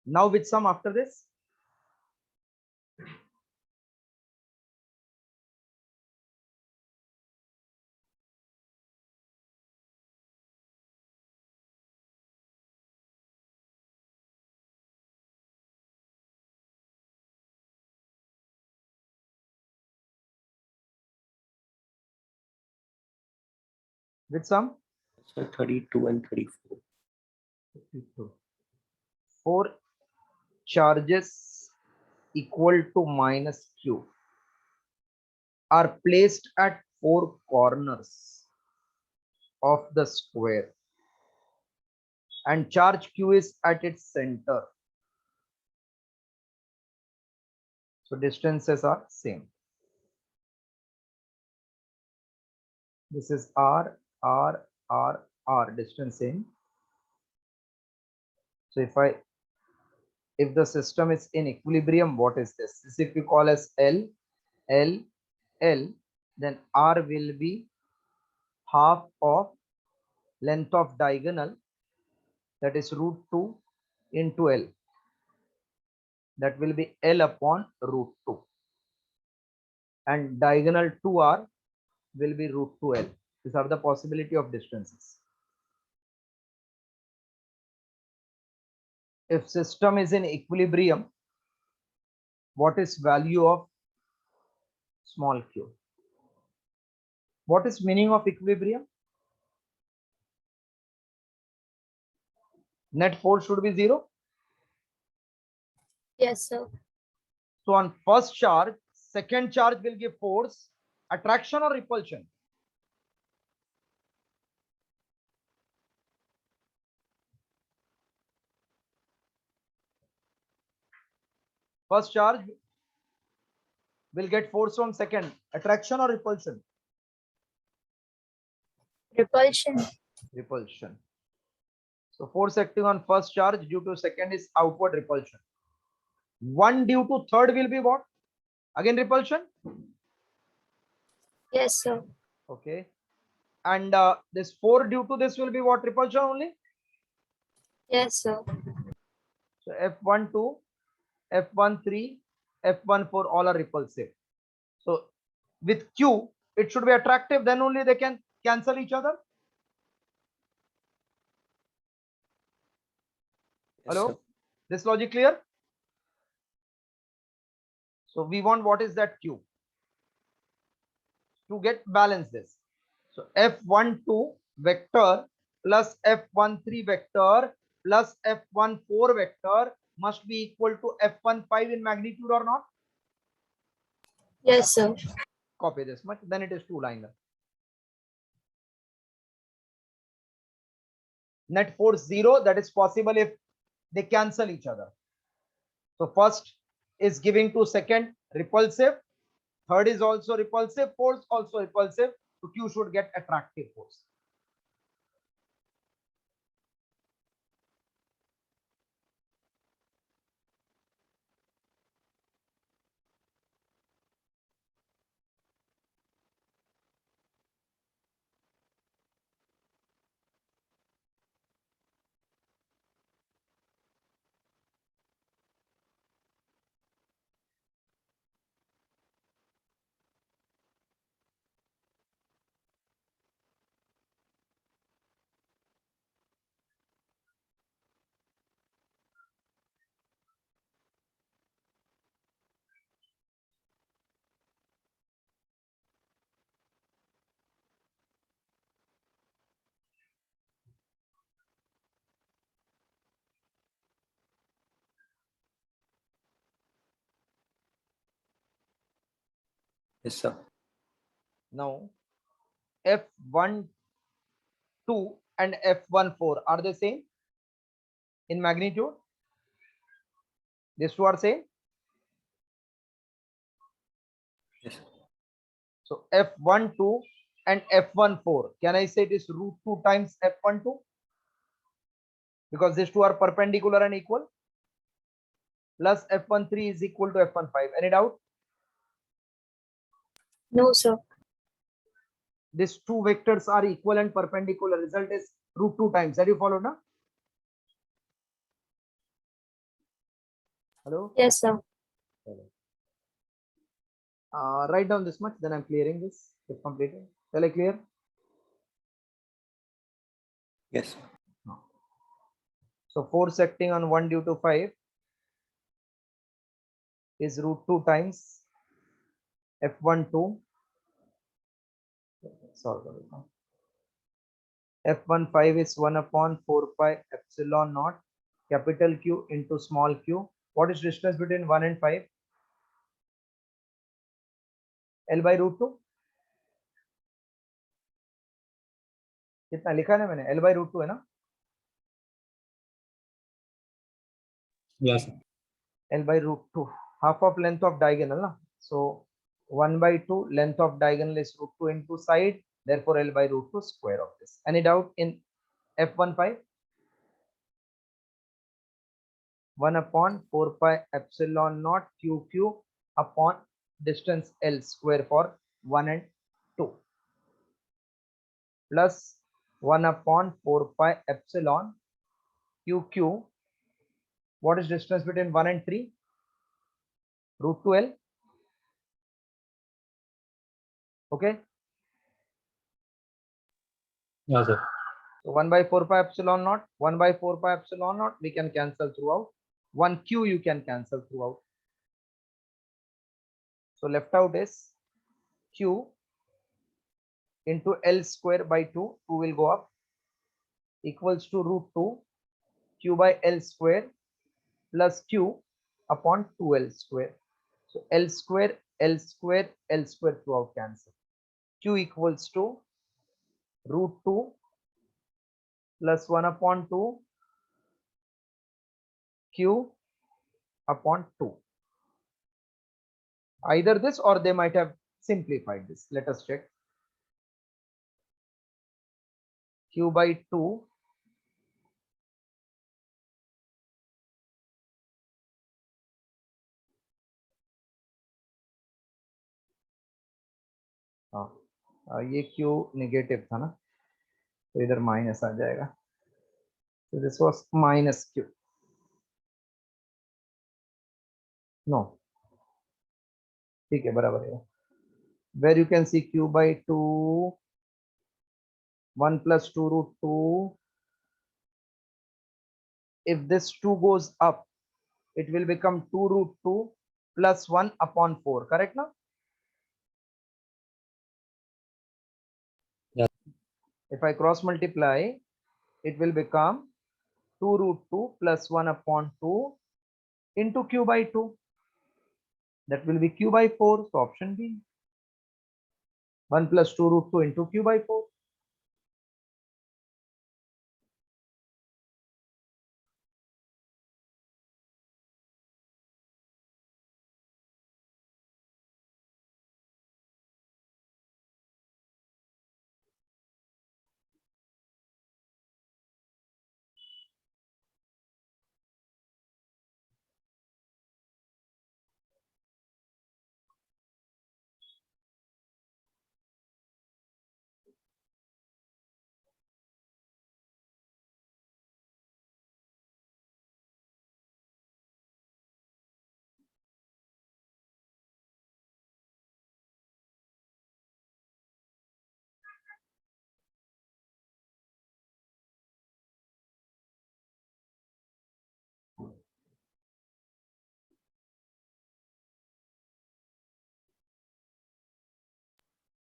Now which sum after this? Which sum? So 32 and 34. 52. 4 charges equal to minus q are placed at 4 corners of the square and charge q is at its center. So distances are same. This is r, r, r, r, distance same. So if the system is in equilibrium, what is this? This if we call as L, L, L, then R will be half of length of diagonal, that is root 2 into L. That will be L upon root 2. And diagonal 2R will be root 2L. These are the possibility of distances. If system is in equilibrium, what is value of small q? What is meaning of equilibrium? Net force should be 0. Yes, sir. So on first charge, second charge will give force, attraction or repulsion? First charge will get force from second, attraction or repulsion? Repulsion. Repulsion. So force acting on first charge due to second is outward repulsion. 1 due to third will be what? Again repulsion? Yes, sir. Okay. And this 4 due to this will be what? Repulsion only? Yes, sir. So F12, F13, F14 all are repulsive. So with Q, it should be attractive, then only they can cancel each other. Yes, Hello? sir. This logic clear? So we want what is that Q? To get balance this. So F12 vector plus F13 vector plus F14 vector must be equal to F15 in magnitude or not? Yes, sir. Copy this much, then it is two-liner. Net force 0, that is possible if they cancel each other. So first is giving to second repulsive, third is also repulsive, fourth also repulsive. So Q should get attractive force. Yes, sir. Now F12 and F14 are the same in magnitude. These two are same. Yes. So F12 and F14, can I say it is root 2 times F12? Because these two are perpendicular and equal. Plus F13 is equal to F15. Any doubt? No, sir. These two vectors are equal and perpendicular. Result is root 2 times. That you follow now? Hello? Yes, sir. Write down this much, then I'm clearing this. If completed. Shall I clear? Yes. No. So force acting on 1 due to 5 is root 2 times F12. Solve it now. F15 is 1 upon 4 pi epsilon naught capital Q into small q. What is distance between 1 and 5? L by root 2. कितना लिखा है ना मैंने? L by root 2 है ना? Yes. L by root 2. Half of length of diagonal. Na? So 1 by 2 length of diagonal is root 2 into side. Therefore L by root 2 square of this. Any doubt in F15? 1 upon 4 pi epsilon naught QQ upon distance L square for 1 and 2 plus 1 upon 4 pi epsilon QQ. What is distance between 1 and 3? Root 2L. Okay. Yes, sir. So 1 by 4 pi epsilon naught, 1 by 4 pi epsilon naught, we can cancel throughout. 1 Q you can cancel throughout. So left out is Q into L square by 2, 2 will go up, equals to root 2 Q by L square plus Q upon 2L square. So L square, L square, L square throughout cancel. Q equals to root 2 plus 1 upon 2 Q upon 2. Either this or they might have simplified this. Let us check. Q by 2 ये Q negative था ना, तो इधर minus आ जाएगा. So this was minus Q. No. ठीक है, बराबर है. Where you can see Q by 2, 1 plus 2 root 2. If this 2 goes up, it will become 2 root 2 plus 1 upon 4. Correct now? Yeah. If I cross multiply, it will become 2 root 2 plus 1 upon 2 into Q by 2. That will be Q by 4. So option B. 1 plus 2 root 2 into Q by 4.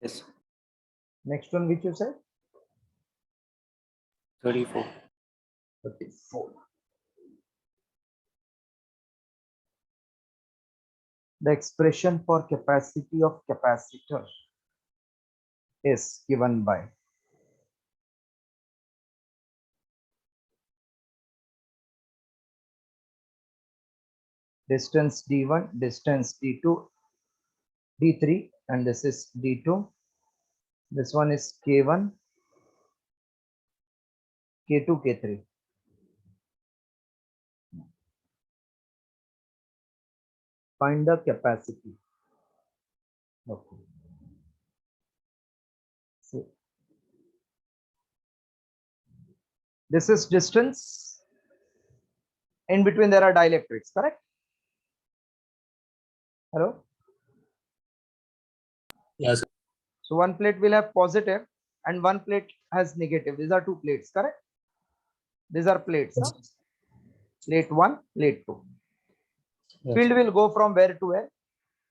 Yes. Next one, which you said? 34. 34. The expression for capacity of capacitor is given by distance d1, distance d2, d3, and this is d2. This one is k1, k2, k3. Find the capacity. Okay. See. This is distance. In between there are dielectrics, correct? Hello. Yes, sir. So one plate will have positive and one plate has negative. These are two plates, correct? These are plates. Huh? Yes. Plate 1, plate 2. Yes. Field will go from where to where?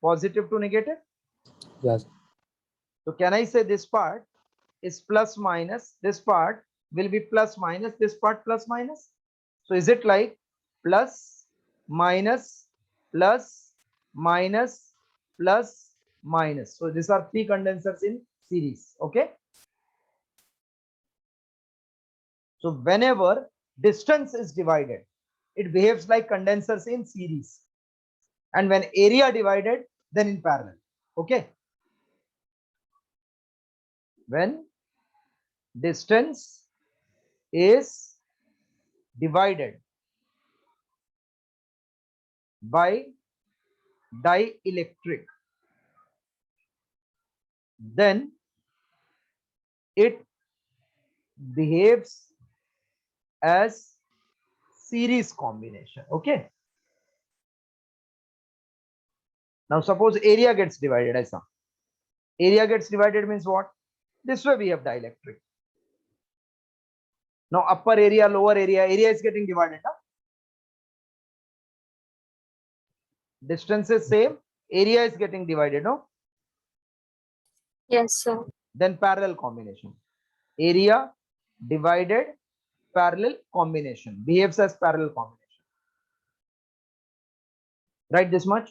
Positive to negative. Yes. So can I say this part is plus minus, this part will be plus minus, this part plus minus? So is it like plus, minus, plus, minus, plus, minus? So these are three condensers in series. Okay. So whenever distance is divided, it behaves like condensers in series. And when area divided, then in parallel. Okay. When distance is divided by dielectric, then it behaves as series combination. Okay. Now suppose area gets divided as some. Area gets divided means what? This way we have dielectric. Now upper area, lower area is getting divided. Huh? Distance is same, area is getting divided. No? Yes, sir. Then parallel combination. Area divided parallel combination behaves as parallel combination. Write this much.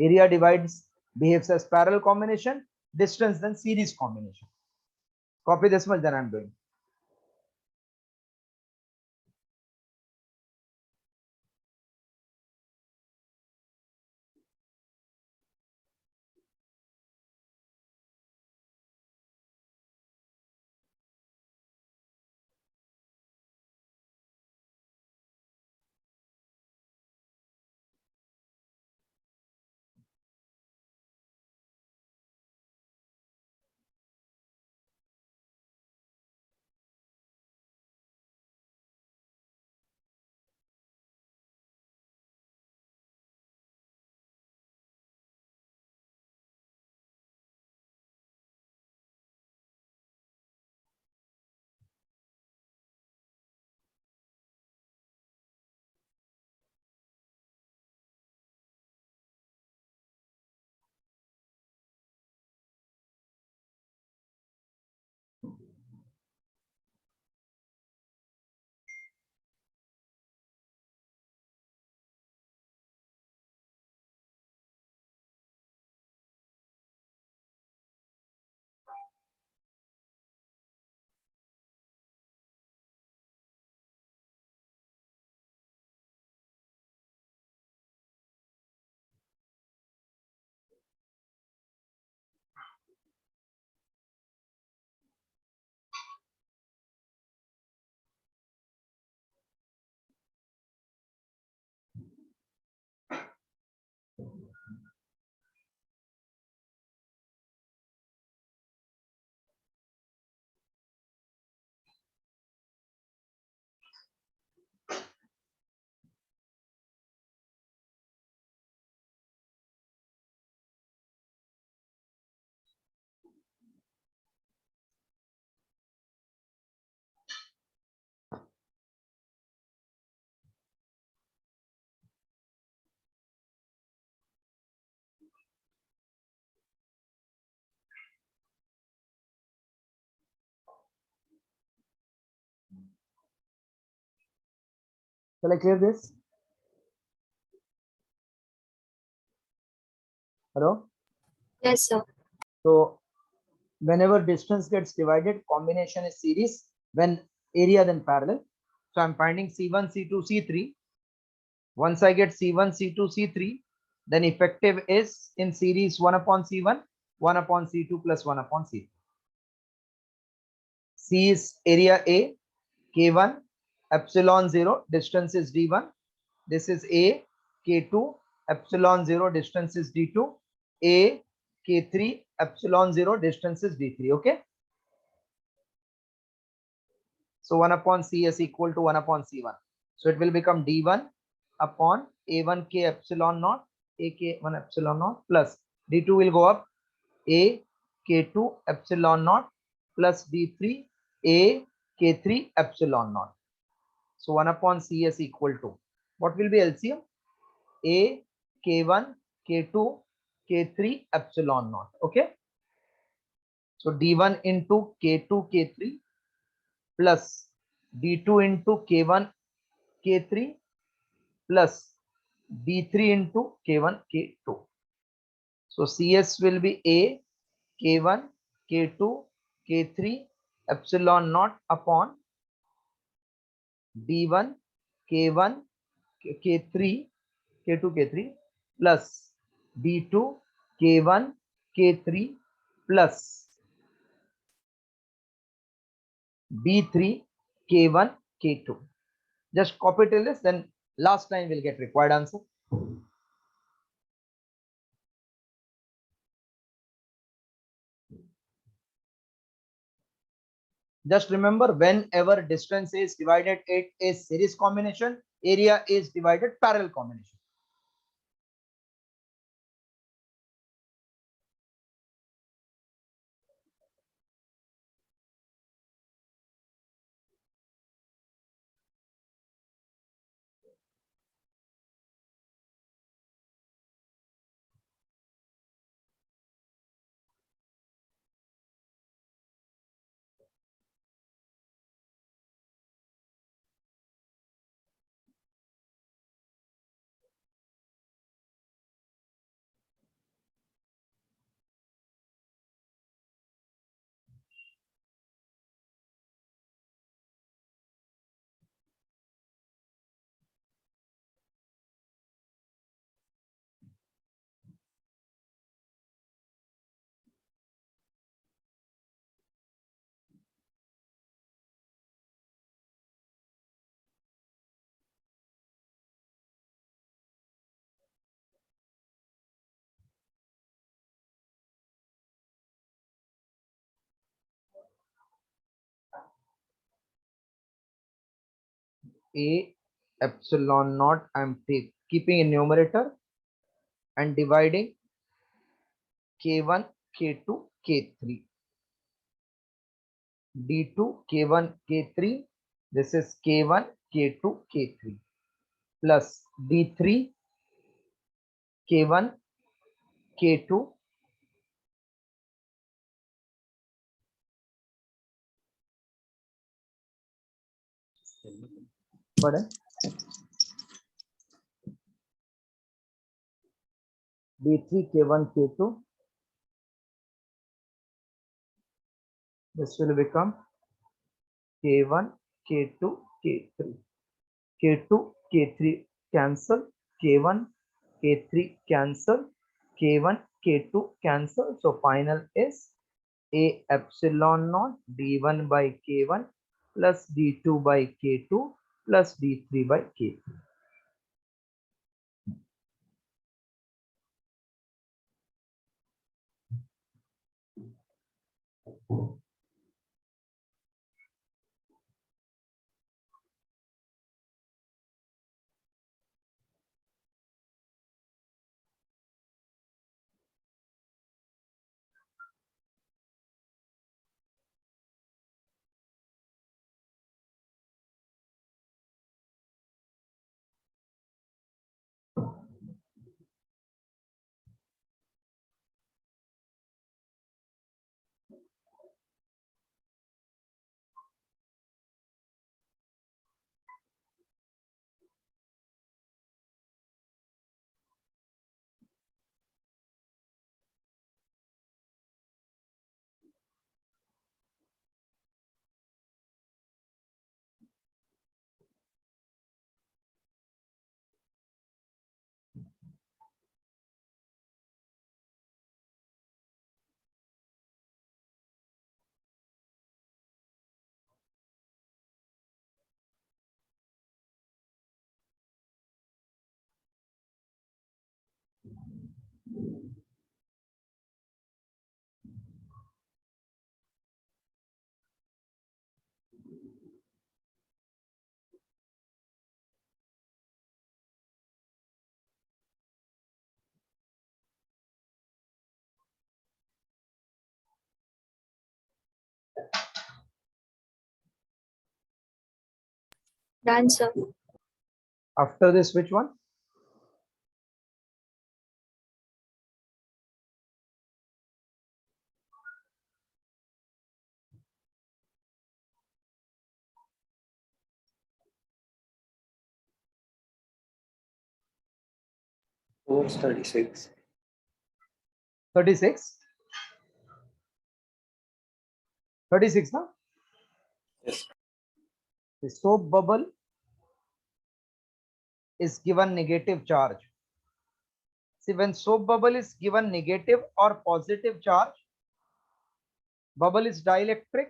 Area divides behaves as parallel combination, distance then series combination. Copy this much, then I'm doing. Shall I clear this? Hello? Yes, sir. So whenever distance gets divided, combination is series. When area, then parallel. So I'm finding C1, C2, C3. Once I get C1, C2, C3, then effective is in series 1 upon C1, 1 upon C2 plus 1 upon C3. C is area A, K1, epsilon 0, distance is D1. This is A, K2, epsilon 0, distance is D2. A, K3, epsilon 0, distance is D3. Okay. So 1 upon CS equal to 1 upon C1. So it will become D1 upon A1K epsilon naught, AK1 epsilon naught plus D2 will go up A K2 epsilon naught plus D3 A K3 epsilon naught. So 1 upon CS equal to, what will be LCM? A K1 K2 K3 epsilon naught. Okay. So D1 into K2 K3 plus D2 into K1 K3 plus D3 into K1 K2. So CS will be A K1 K2 K3 epsilon naught upon D1 K1 K3 K2 K3 plus D2 K1 K3 plus D3 K1 K2. Just copy till this, then last line will get required answer. Just remember, whenever distance is divided, it is series combination, area is divided parallel combination. A epsilon naught, I'm keeping in numerator and dividing K1 K2 K3. D2 K1 K3, this is K1 K2 K3 plus D3 K1 K2 pardon, D3 K1 K2, this will become K1 K2 K3, K2 K3 cancel, K1 K3 cancel, K1 K2 cancel. So final is A epsilon naught D1 by K1 plus D2 by K2 plus D3 by K3. Done, sir. After this, which one? Four 36. 36. 36, na? Yes. The soap bubble is given negative charge. See, when soap bubble is given negative or positive charge, bubble is dielectric,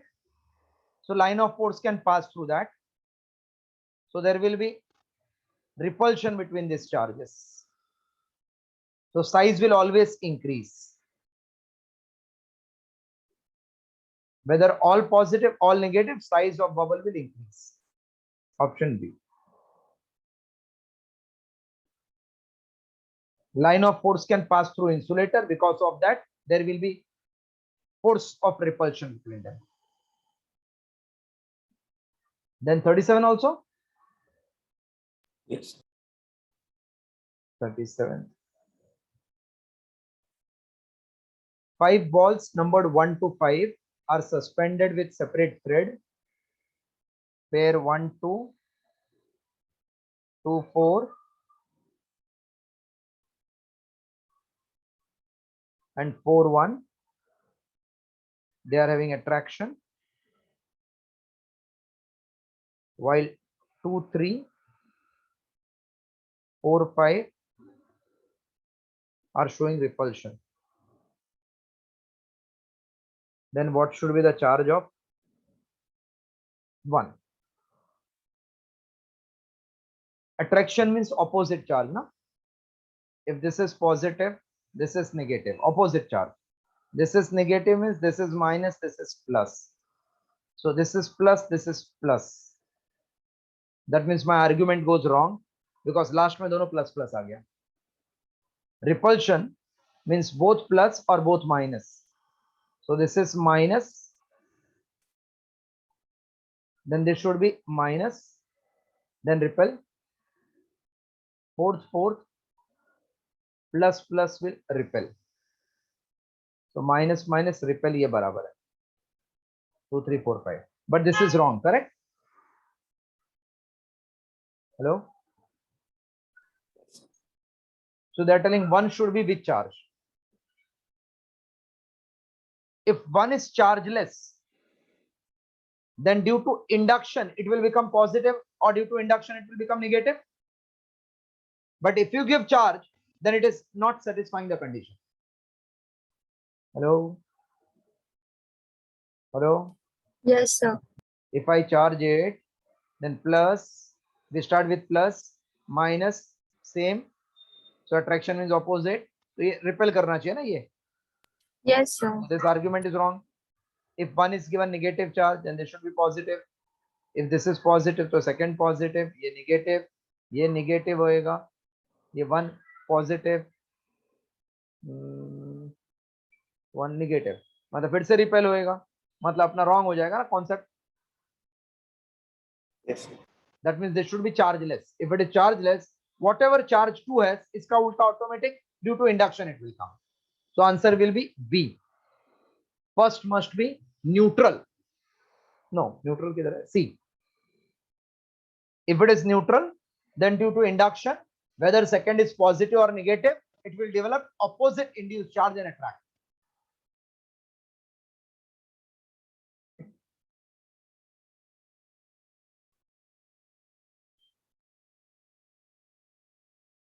so line of force can pass through that. So there will be repulsion between these charges. So size will always increase. Whether all positive, all negative, size of bubble will increase. Option B. Line of force can pass through insulator. Because of that, there will be force of repulsion between them. Then 37 also? Yes. 37. 5 balls numbered 1 to 5 are suspended with separate thread. Pair 1, 2, 2, 4, and 4, 1. They are having attraction. While 2, 3, 4, 5 are showing repulsion. Then what should be the charge of 1? Attraction means opposite charge, no? If this is positive, this is negative, opposite charge. This is negative means this is minus, this is plus. So this is plus, this is plus. That means my argument goes wrong because last mein dono plus plus aa gaya. Repulsion means both plus or both minus. So this is minus. Then this should be minus. Then repel. Fourth, plus plus will repel. So minus minus repel ye barabar hai. 2, 3, 4, 5. But this is wrong, correct? Hello? So they are telling 1 should be with charge. If 1 is chargeless, then due to induction, it will become positive, or due to induction, it will become negative. But if you give charge, then it is not satisfying the condition. Hello? Hello? Yes, sir. If I charge it, then plus, we start with plus, minus, same. So attraction means opposite. So ये repel करना चाहिए ना ये. Yes, sir. This argument is wrong. If 1 is given negative charge, then this should be positive. If this is positive, so second positive, ये negative होएगा, ये 1 positive, 1 negative, मतलब फिर से repel होएगा, मतलब अपना wrong हो जाएगा ना concept. Yes. That means this should be chargeless. If it is chargeless, whatever charge 2 has, इसका उल्टा automatic, due to induction it will come. So answer will be B. First must be neutral. No, neutral किधर है? C. If it is neutral, then due to induction, whether second is positive or negative, it will develop opposite induced charge and attract.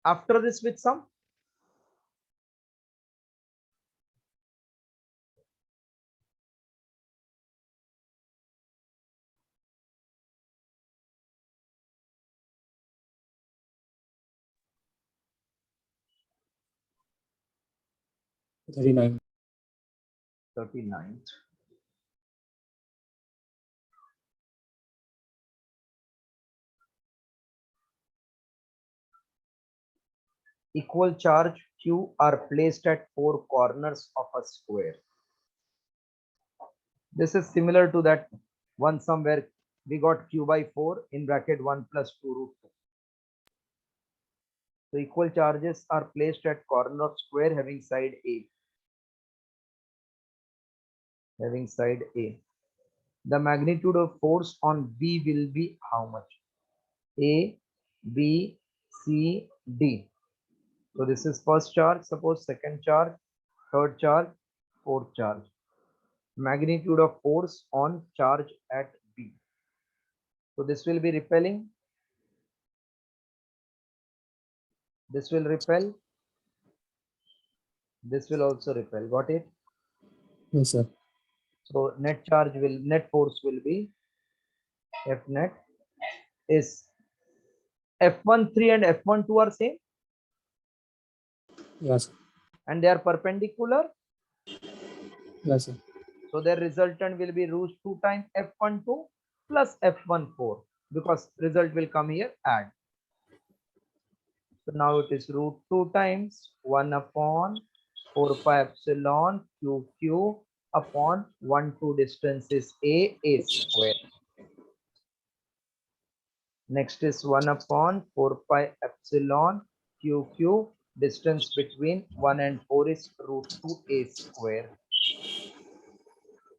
After this, with some $39. 39. Equal charge Q are placed at 4 corners of a square. This is similar to that one somewhere we got q by 4 in bracket 1 plus 2 root 2. So equal charges are placed at corner of square having side A. Having side A. The magnitude of force on B will be how much? A, B, C, D. So this is first charge, suppose second charge, third charge, fourth charge. Magnitude of force on charge at B. So this will be repelling. This will repel. This will also repel. Got it? Yes, sir. So net force will be F net is F13 and F12 are same Yes. and they are perpendicular. Yes, sir. So their resultant will be root 2 times F12 plus F14 because result will come here add. So now it is root 2 times 1 upon 4 pi epsilon QQ upon 1 2 distance is A square. Next is 1 upon 4 pi epsilon QQ. Distance between 1 and 4 is root 2A square.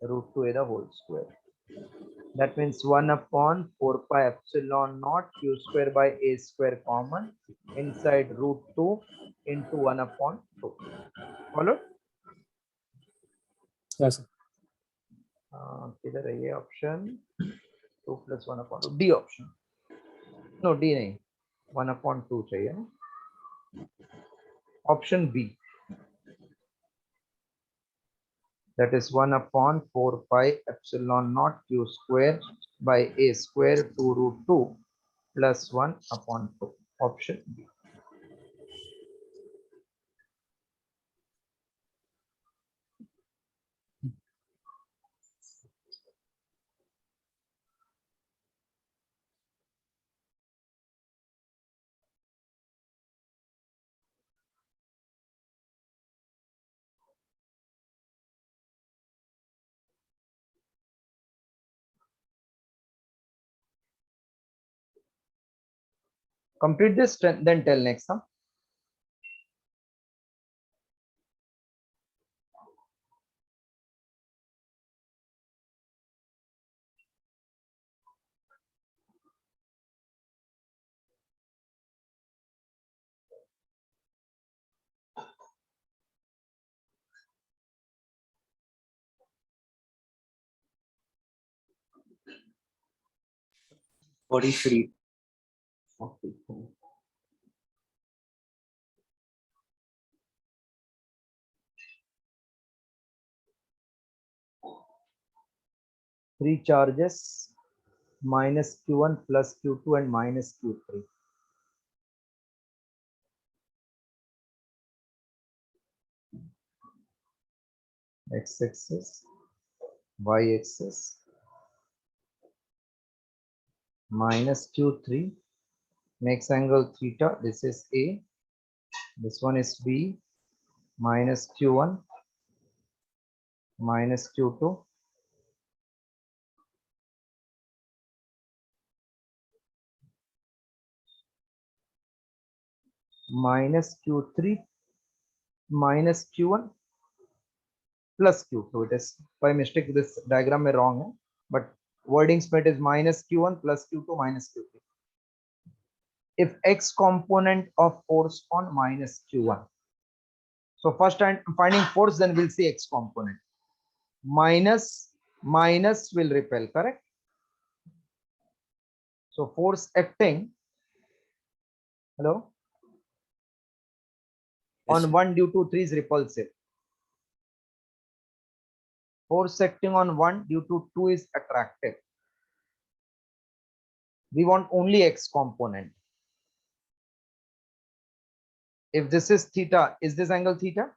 Root 2A the whole square. That means 1 upon 4 pi epsilon naught Q square by A square common inside root 2 into 1 upon 2. Followed? Yes, sir. किधर है ये option 2 plus 1 upon 2 D option. No D नहीं 1 upon 2 चाहिए ना. Option B. That is 1 upon 4 pi epsilon naught Q square by A square 2 root 2 plus 1 upon 2. Option B. Complete this, then tell next. Huh? Body free. Three charges minus Q1 plus Q2 and minus Q3. X-axis, Y-axis, minus Q3 makes angle theta. This is A. This one is B. Minus Q1, minus Q2, minus Q3, minus Q1 plus Q2. It is by mistake this diagram is wrong, but wording split is minus Q1 plus Q2 minus Q3. If X component of force on minus Q1. So first I'm finding force, then we'll see X component. Minus will repel, correct? So force acting, hello, Yes, on 1 due to 3 is repulsive. Force acting on 1 due to 2 is attractive. We want only X component. If this is theta, is this angle theta?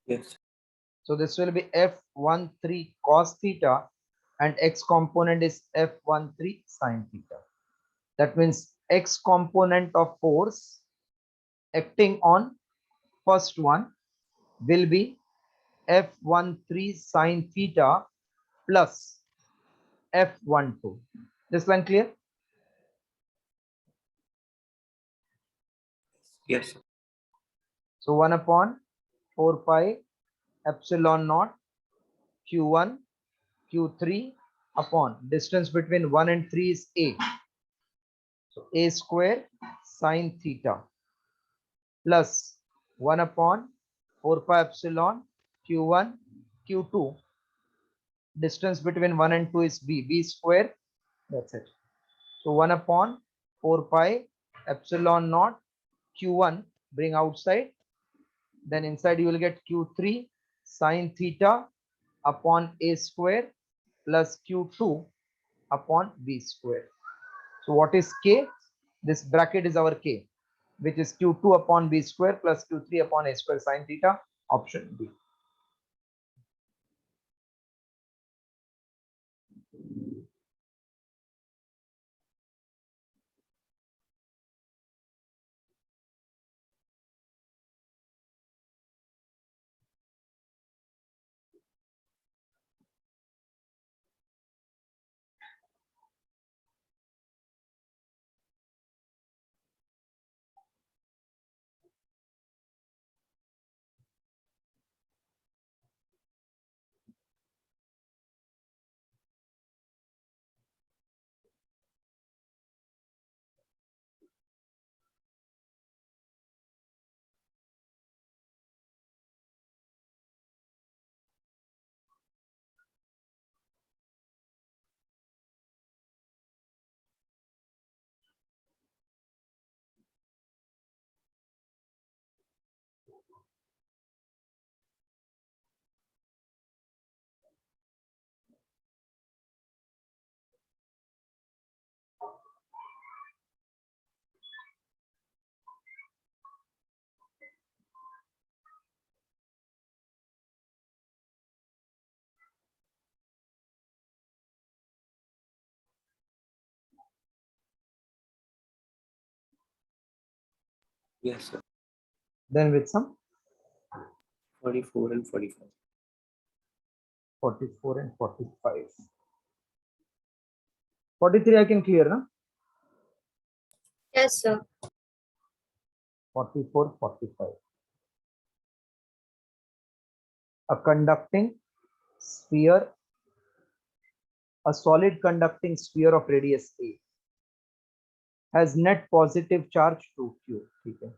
yes, So this will be F13 cos theta and X component is F13 sin theta. That means X component of force acting on first one will be f13 sine theta plus f12. This line clear? Yes, sir. So 1 upon 4 pi epsilon naught q1 q3 upon distance between 1 and 3 is a. So a square sine theta plus 1 upon 4 pi epsilon q1 q2, distance between 1 and 2 is b square. That's it. So 1 upon 4 pi epsilon naught q1, bring outside, then inside you will get q3 sine theta upon a square plus q2 upon b square. So what is k? This bracket is our k, which is q2 upon b square plus q3 upon a square sine theta, option B. Yes, sir. Then with some 44 and 45. 44 and 45. 43 I can clear, na? Yes, sir. 44, 45. A conducting sphere, a solid conducting sphere of radius a has net positive charge 2q. ठीक है,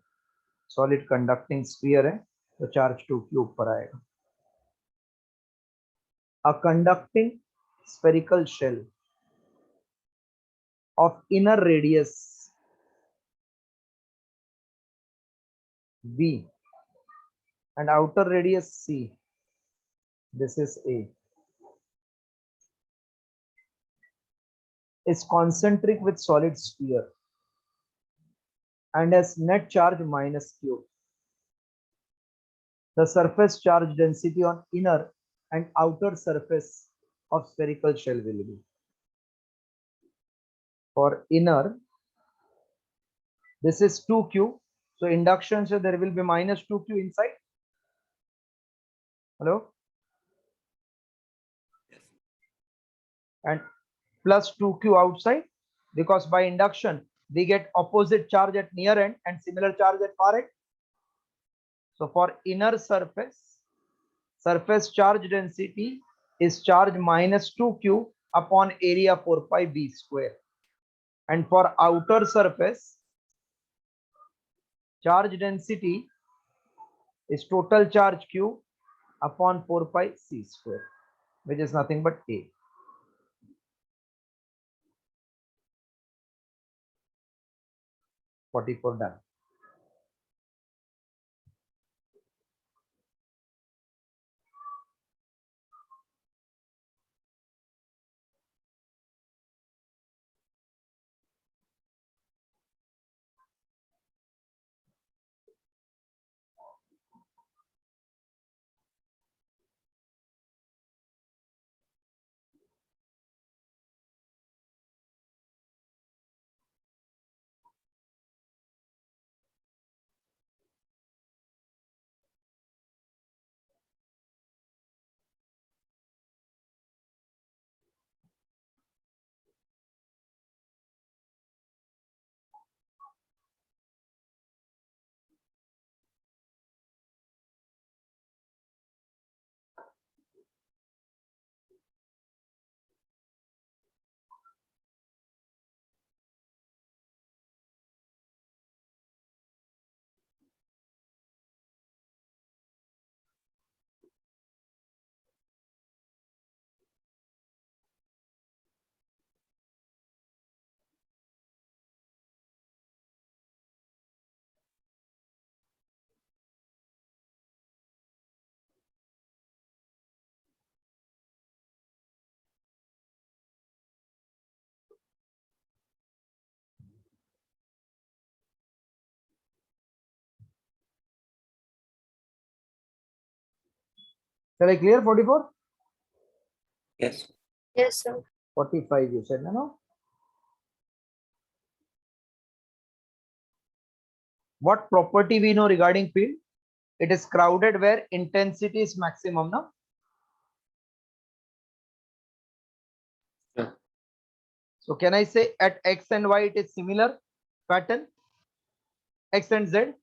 solid conducting sphere है तो charge 2q ऊपर आएगा. A conducting spherical shell of inner radius b and outer radius c, this is a, is concentric with solid sphere and has net charge minus q. The surface charge density on inner and outer surface of spherical shell will be. For inner, this is 2q. So induction, so there will be minus 2q inside. Hello? Yes. And plus 2q outside, because by induction we get opposite charge at near end and similar charge at far end. So for inner surface, surface charge density is charge minus 2q upon area 4 pi b square. And for outer surface, charge density is total charge q upon 4 pi c square, which is nothing but a. 44 done. Shall I clear 44? Yes. Yes, sir. 45 you said, no? What property we know regarding field? It is crowded where intensity is maximum, no? Yeah. So can I say at X and Y it is similar pattern? X and Z,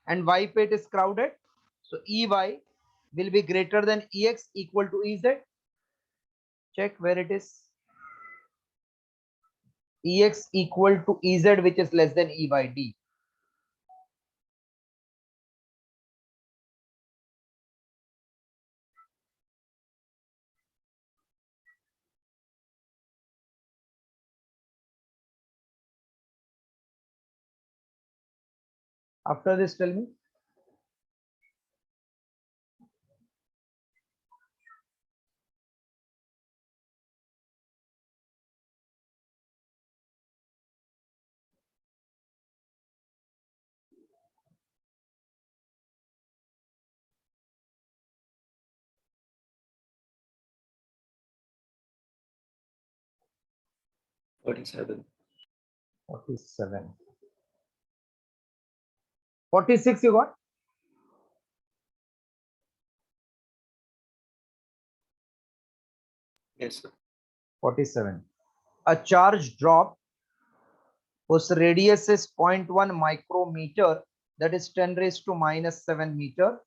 and Y pit is crowded. So EY will be greater than EX equal to EZ. Check where it is. EX equal to EZ, which is less than E by D. After this, tell me. Forty-seven. 47. 46 you got? Yes, sir. 47. A charge drop whose radius is 0.1 micrometer, that is 10 raised to minus 7 meter,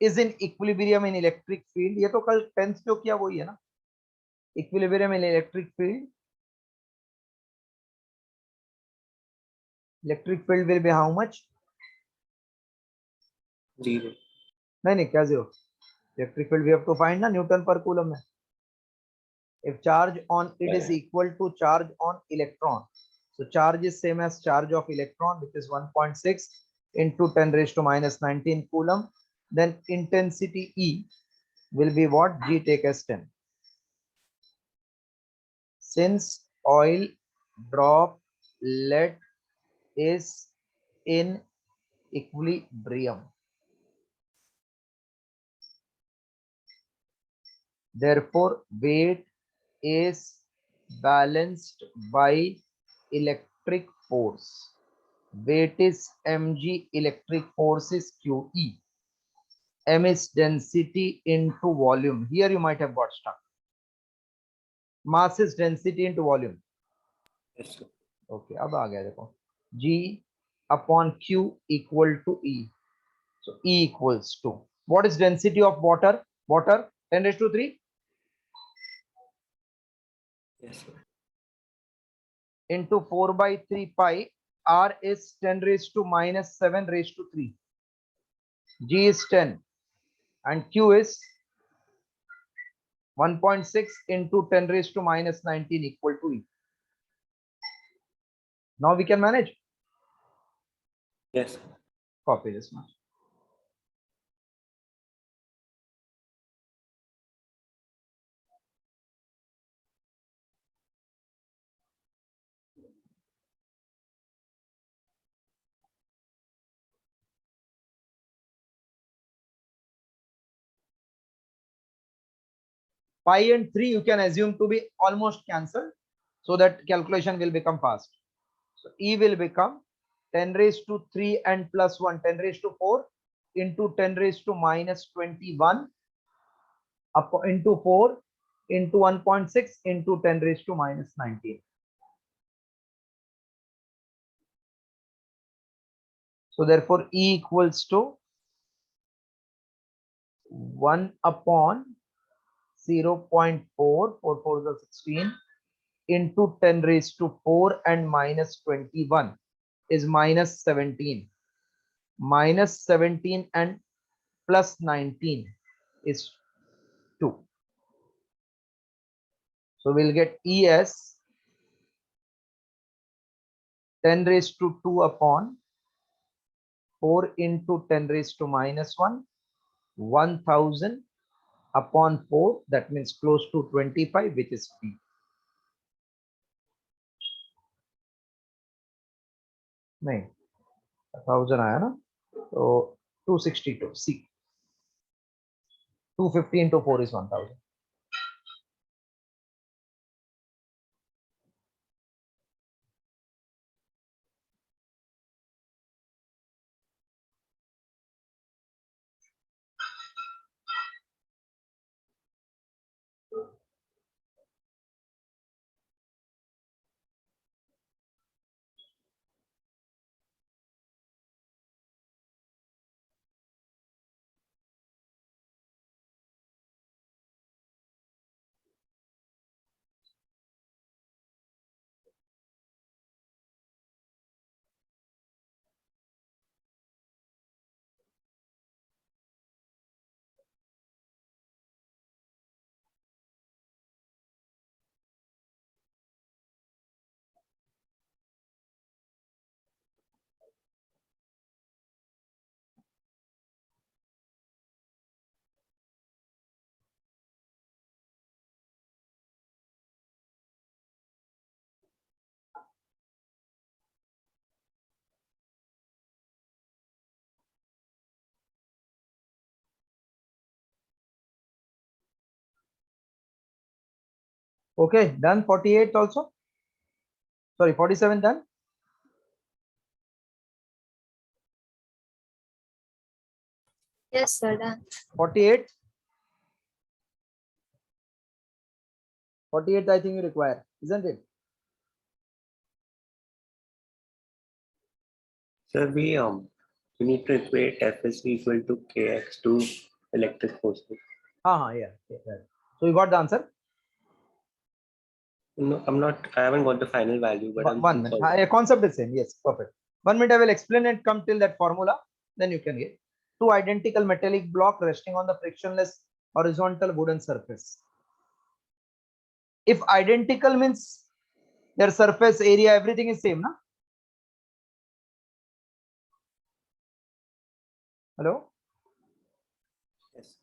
is in equilibrium in electric field. ये तो कल 10th जो किया वही है ना? Equilibrium in electric field. Electric field will be how much? 0. नहीं क्या zero? Electric field we have to find na Newton per coulomb में. If charge on it is equal to charge on electron, so charge is same as charge of electron, which is 1.6 into 10 raised to minus 19 coulomb. Then intensity E will be what? G take as 10. Since oil droplet is in equilibrium, therefore weight is balanced by electric force. Weight is mg, electric force is QE. M is density into volume. Here you might have got stuck. Mass is density into volume. Yes, sir. Okay, अब आ गया देखो. G upon Q equal to E. So E equals to, what is density of water? Water 10 raised to 3 Yes, sir. into 4 by 3 pi. R is 10 raised to minus 7 raised to 3. G is 10 and Q is 1.6 into 10 raised to minus 19 equal to E. Now we can manage. Yes, sir. Copy this much. Pi and 3 you can assume to be almost cancelled, so that calculation will become fast. So E will become 10 raised to 3 and plus 1, 10 raised to 4 into 10 raised to minus 21 up into 4 into 1.6 into 10 raised to minus 19. So therefore E equals to 1 upon 0.4, 4 4 is 16 into 10 raised to 4 and minus 21 is minus 17. Minus 17 and plus 19 is 2. So we'll get E as 10 raised to 2 upon 4 into 10 raised to minus 1, 1000 upon 4, that means close to 25, which is P. नहीं 1000 आया ना, तो 262 C. 250 into 4 is 1000. Okay, done. 48 also. Sorry, 47 done. Yes, sir. Done. 48. 48 I think you require, isn't it? Sir, we need to equate Fs equal to Kx to electric forces. Yeah. Right. So you got the answer. No, I haven't got the final value, but I'm One minute. solving. Concept is same. Yes, perfect. 1 minute I will explain and come till that formula. Then you can get two identical metallic block resting on the frictionless horizontal wooden surface. If identical means their surface area, everything is same, na? Hello? Yes.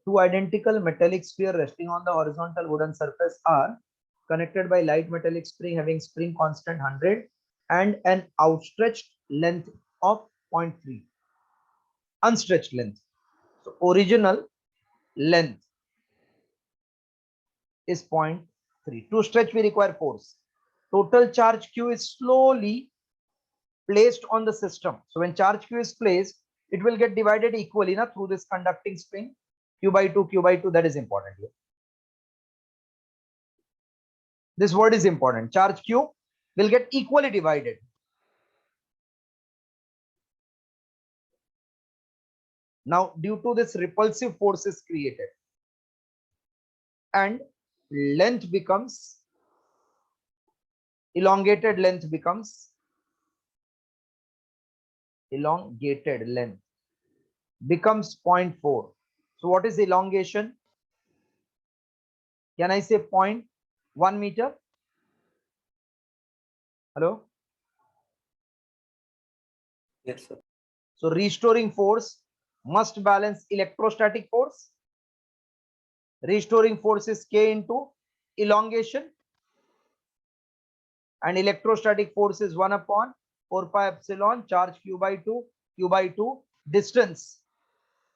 Two identical metallic sphere resting on the horizontal wooden surface are connected by light metallic spring having spring constant 100 and an outstretched length of 0.3. Unstretched length. So original length is 0.3. To stretch we require force. Total charge Q is slowly placed on the system. So when charge Q is placed, it will get divided equally through this conducting spring. Q by 2, that is important here. This word is important. Charge Q will get equally divided. Now, due to this, repulsive force is created and length becomes elongated becomes 0.4. So what is elongation? Can I say 0.1 meter? Hello? Yes, sir. So restoring force must balance electrostatic force. Restoring force is K into elongation and electrostatic force is 1 upon 4 pi epsilon charge Q by 2. Distance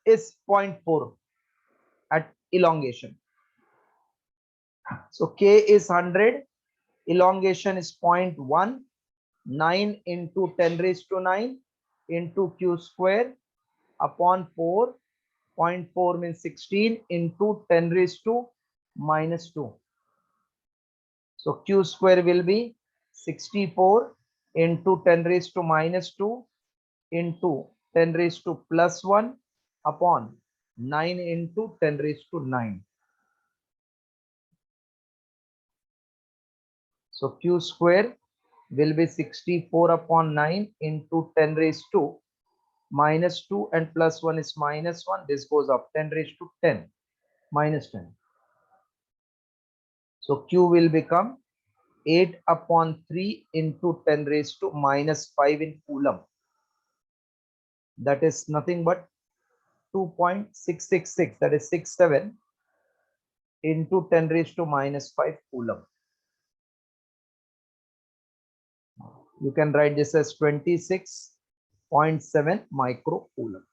is 0.4 at elongation. So K is 100, elongation is 0.1, 9 into 10 raised to 9 into Q square upon 4. 0.4 means 16 into 10 raised to minus 2. So Q square will be 64 into 10 raised to minus 2 into 10 raised to plus 1 upon 9 into 10 raised to 9. So Q square will be 64 upon 9 into 10 raised to minus 2 and plus 1 is minus 1. This goes up 10 raised to 10 minus 10. So Q will become 8 upon 3 into 10 raised to minus 5 in coulomb. That is nothing but 2.666, that is 67 into 10 raised to minus 5 coulomb. You can write this as 26 0.7 microcoulomb.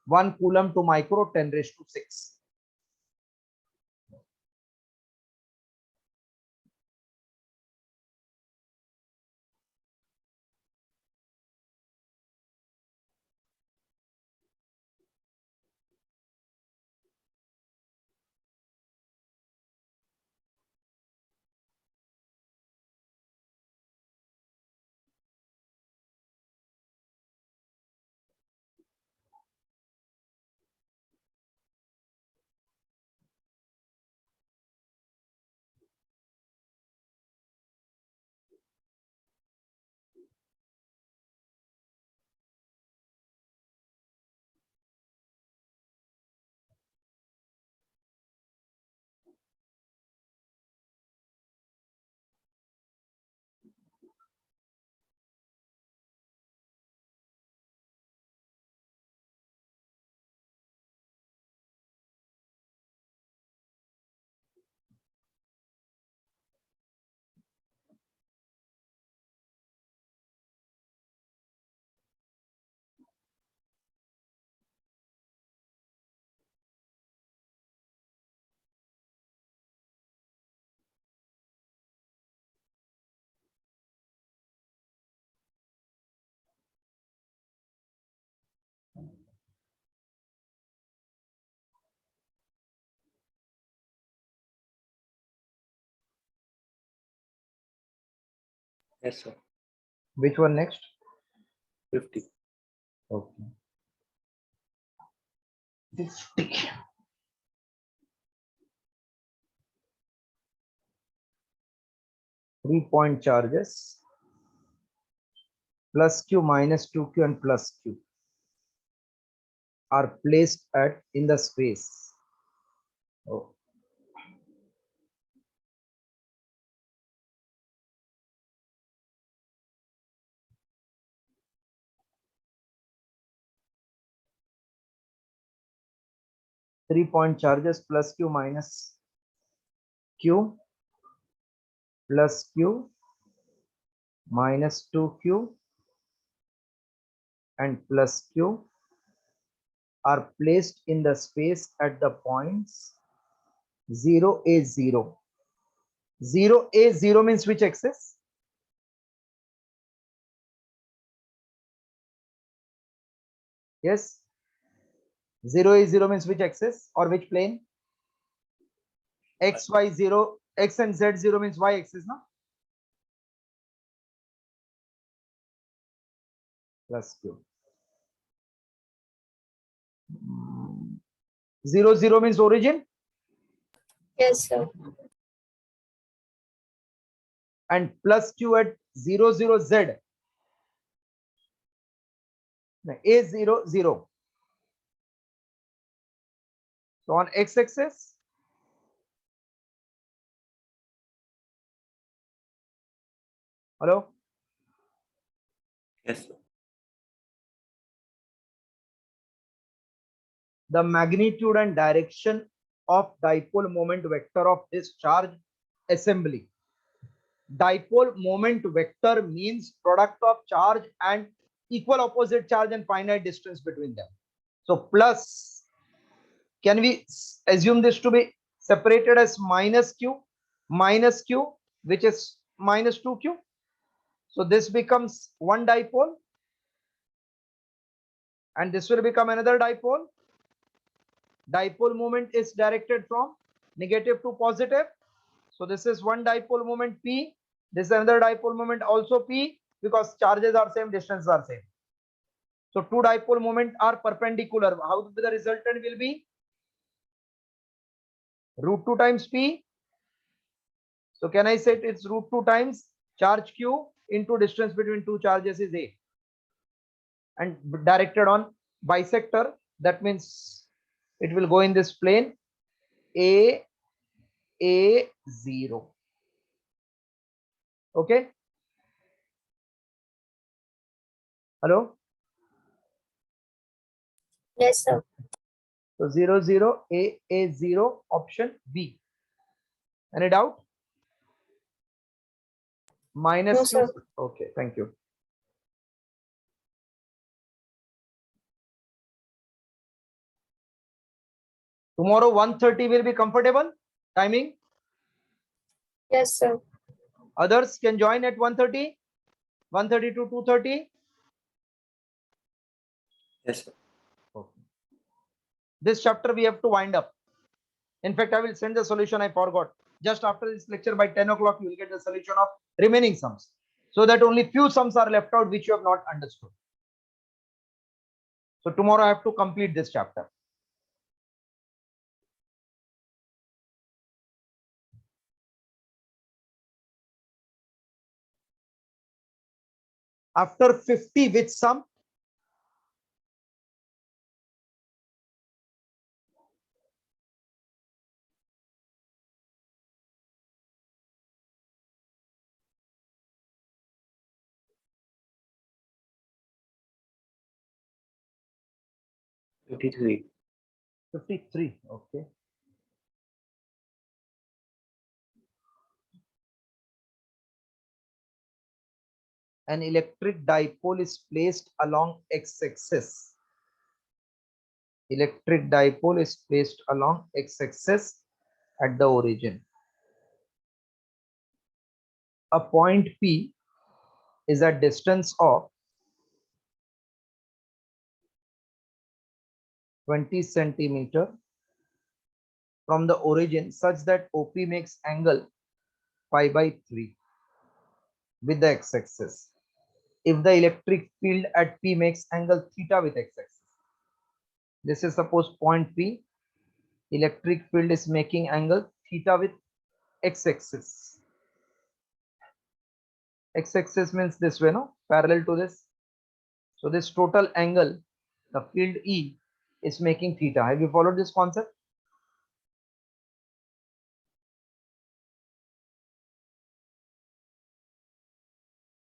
1 coulomb to micro 10 raised to 6. Yes, sir. Which one next? 50. Okay. 50. Three-point charges plus q minus 2q and plus q are placed at in the space. Oh. Three-point charges plus q minus q plus q minus 2q and plus q are placed in the space at the points 0 a 0. 0 a 0 means which axis? Yes. 0 a 0 means which axis or which plane? X y 0, x and z 0 means y axis, no? Plus q. 0 0 means origin Yes, sir. and plus q at 0 0 z. A 0 0. So on x axis, hello, Yes, sir. the magnitude and direction of dipole moment vector of this charge assembly. Dipole moment vector means product of charge and equal opposite charge and finite distance between them. So plus, can we assume this to be separated as minus q, which is minus 2q? So this becomes one dipole and this will become another dipole. Dipole moment is directed from negative to positive. So this is one dipole moment P. This is another dipole moment also P, because charges are same, distances are same. So two dipole moment are perpendicular. How the resultant will be? Root 2 times P. So can I say it's root 2 times charge Q into distance between two charges is A, and directed on bisector. That means it will go in this plane A 0. Okay. Hello. Yes, sir. So 0 0 A 0 option B. Any doubt? Minus No, Q. sir. Okay, thank you. Tomorrow 1:30 will be comfortable timing. Yes, sir. Others can join at 1:30, 1:30 to 2:30. Yes, sir. Okay. This chapter we have to wind up. In fact, I will send the solution. I forgot. Just after this lecture by 10 o'clock, you will get the solution of remaining sums. So that only few sums are left out which you have not understood. So tomorrow I have to complete this chapter. After 50, which sum? $53. 53. Okay. An electric dipole is placed along x-axis. Electric dipole is placed along x-axis at the origin. A point P is a distance of 20 centimeter from the origin such that OP makes angle pi by 3 with the x-axis. If the electric field at P makes angle theta with x-axis. This is suppose point P. Electric field is making angle theta with x-axis. X-axis means this way, no? Parallel to this. So this total angle, the field E is making theta. Have you followed this concept?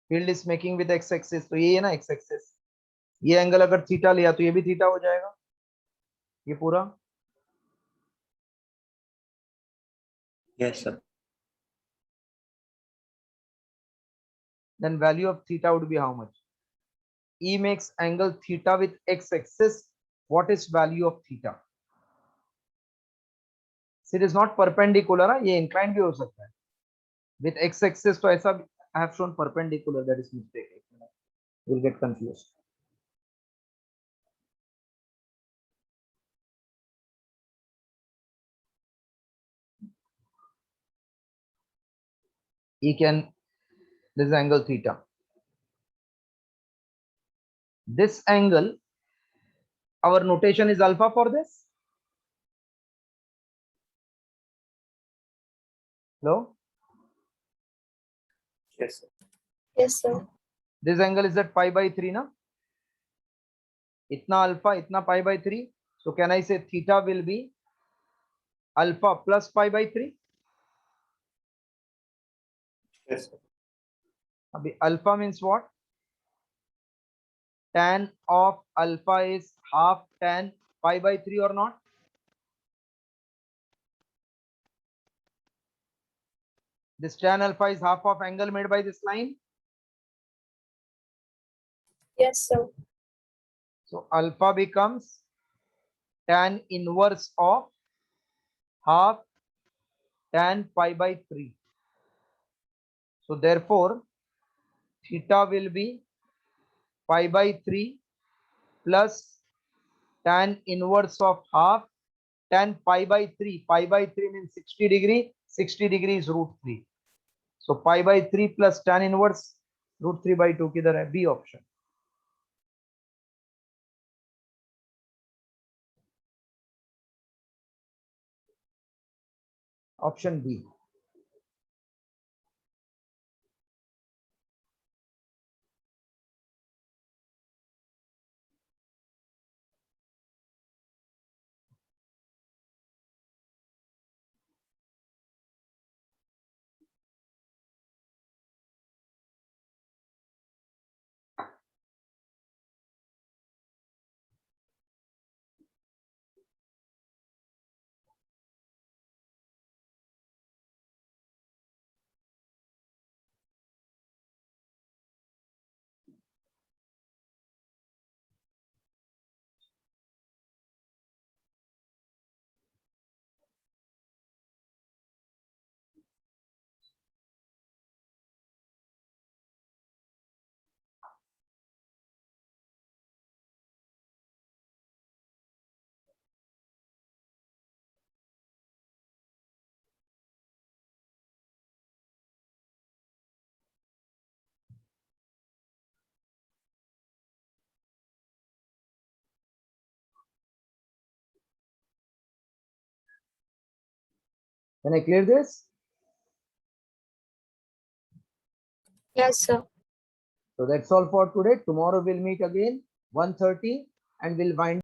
Field is making with x-axis. तो ये है ना x-axis. ये angle अगर theta लिया तो ये भी थीटा हो जाएगा. ये पूरा. Yes, sir. Then value of theta would be how much? E makes angle theta with x-axis. What is value of theta? So it is not perpendicular. ये inclined भी हो सकता है. With x-axis तो ऐसा I have shown perpendicular. That is mistake. You will get confused. E can, this angle theta. This angle, our notation is alpha for this. Hello? Yes, sir. Yes, sir. This angle is at pi by 3, na? Itna alpha, itna pi by 3. So can I say theta will be alpha plus pi by 3? Yes, sir. Abhi alpha means what? Tan of alpha is half tan pi by 3 or not? This tan alpha is half of angle made by this line. Yes, sir. So alpha becomes tan inverse of half tan pi by 3. So therefore, theta will be pi by 3 plus tan inverse of half tan pi by 3. Pi by 3 means 60 degree. 60 degree is root 3. So pi by 3 plus tan inverse root 3 by 2 किधर है? B option. Option B. Can I clear this? Yes, sir. So that's all for today. Tomorrow we'll meet again 1:30 and we'll wind